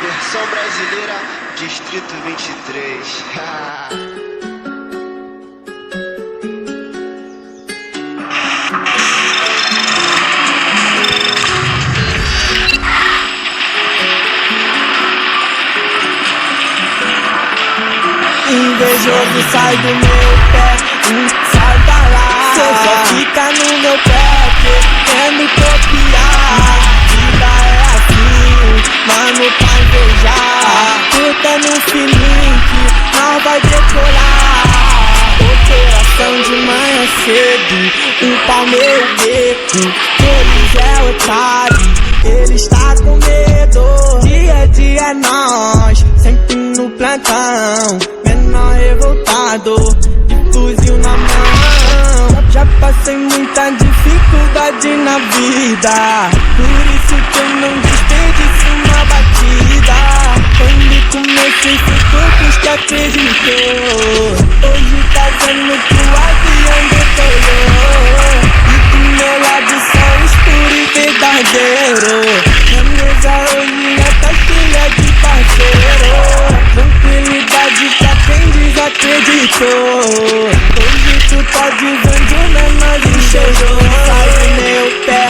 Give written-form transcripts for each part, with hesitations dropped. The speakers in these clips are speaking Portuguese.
Versão brasileira, Distrito 23. Invejoso sai do meu pé, sai pra lá. Cê só fica no meu pé, querendo copiar. Vida é assim, mano, pra invejar. Curta no fininho que nós vai decolar. Operação de manhã cedo, pau meu beco. Eles é otário, ele está com medo. Dia a dia é nós, sempre no plantão. Menor revoltado, de fuzil na mão. Já passei muita dificuldade na vida, por isso que eu não desperdiço uma batida. Quando comecei foi poucos que acreditou. Hoje tá vendo que o avião decolou. E do meu lado só escuro e verdadeiro. Na mesa hoje já tá cheia de parceiro. Tranquilidade pra quem desacreditou. Hoje tu pode vendo menor enxergou. Sai do meu pé,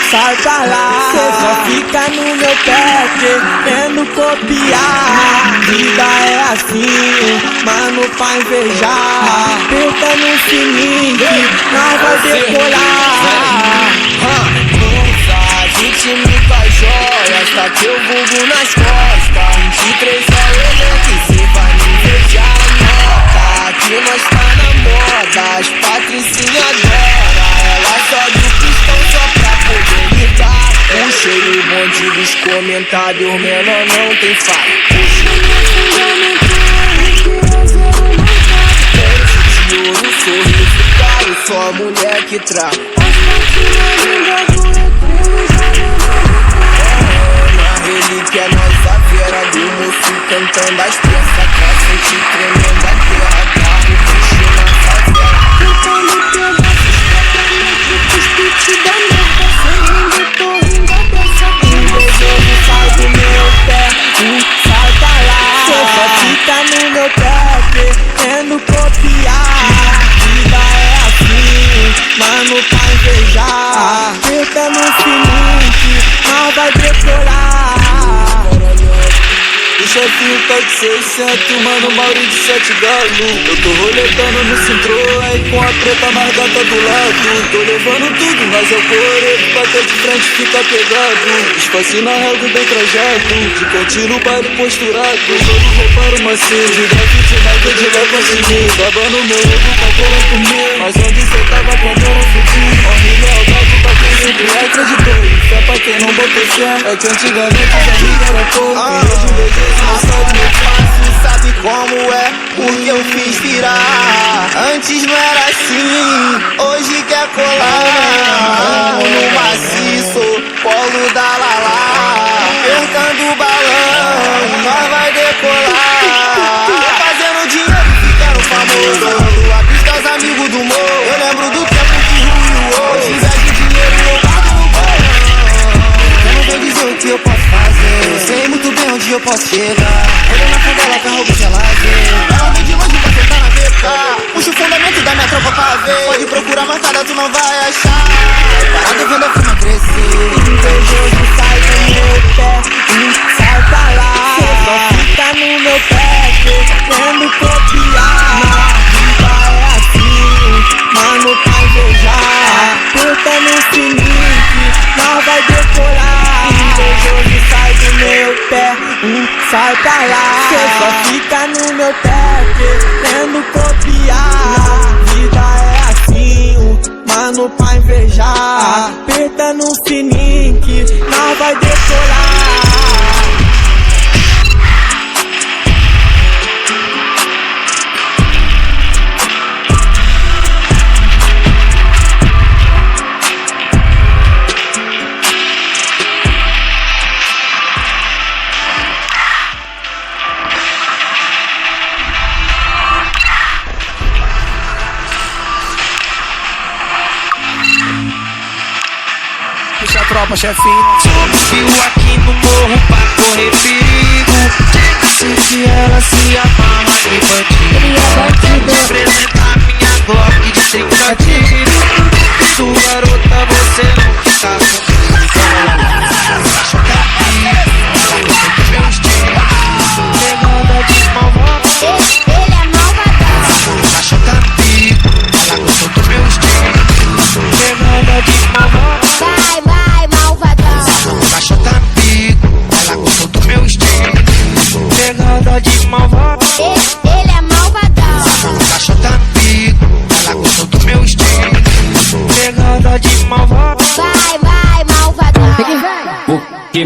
sai pra lá. Cê só fica no meu pé querendo copiar. Vida é assim, mano, pra invejar. Aperta no sininho que nós vai decolar. A gente me faz joias, tá teu vulgo nas costas. 23 é o elenco, cê vai me invejar. Nota, aqui nós tá na moda, as patricinhas adoram. Ela sobe o pistão só pra poder gritar. Puxei o bonde dos comentários, menor não tem falha. Dente de ouro, sorriso caro, só mulher que traz. Relíquia, nossa fera do moço cantando as peças pra sentir tremenda terra. Carro, bicho na favela. Tentando pedaços completamente os beats da merda. Sorrindo, tô rindo a peça. Invejoso sai do meu pé, sai pra lá. Cê só fica no meu pé querendo copiar. Vida é assim, mano, pra invejar. Aperta no fininho que nós vai decolar. O chefinho tá de 600, mano, Mauri de 7 galo. Eu tô roletando no Citroën com a preta mais gata do lado. Tô levando tudo, mas eu corro, bater de frente fica pegado. Espaço na régua bem trajado, de cantinho baile posturado. Jogo roubaram uma sede, de grafite na rede vai conseguir. Babando meu ego, calculando por mim. Mas onde cê tava quando eu não fudi? Honre lealdade pra quem sempre acreditou. E fé pra quem não botou fé, é que antigamente os amigos eram pouco. E hoje vejo Sabe como é, porque eu fiz virar. Antes não era assim, hoje quer colar. No maciço, polo da Lala. Apertando o balão, nós vai decolar. Fazendo dinheiro, ficando famoso. A pista aos amigos do morro. Eu lembro do tempo que ruiu. Hoje investe dinheiro, eu guardo no bolão. Eu não vem dizer o que eu posso fazer. Eu sei muito bem onde eu posso chegar. Olhando na favela, carro de gelagem. Ela vem de longe pra sentar na VK. Puxa o fundamento da minha tropa pra ver. Pode procurar mais tarde, tu não vai achar. Parado vendo a firma crescer. Invejoso sai do meu pé, sai pra lá. Cê só fica no meu pé querendo copiar. Vida é assim, mano, pra invejar. salta lá. Cê só fica no meu pé querendo copiar. Vida é assim, mano, pra invejar. Aperta no fininho que nós vai decorar. Puxa a tropa, chefinho. Subiu aqui no morro pra correr perigo. Sei que ela se amarra em bandido. Vou apresentar minha Glock de 30 tiros. Tu garota, você não fica comigo. Choca aqui, meu estilo. Pegada de malvado. Ele é malvadão. Choca aqui, ela gostou do meu estilo. Pegada de malvado. Vai, malvadão. Cachota amigo, ela gostou do meu estilo. Pegada de malvado. Ele é malvadão. Cachota amigo, ela gostou do meu estilo. Pegada de malvado. Vai, malvadão. Porque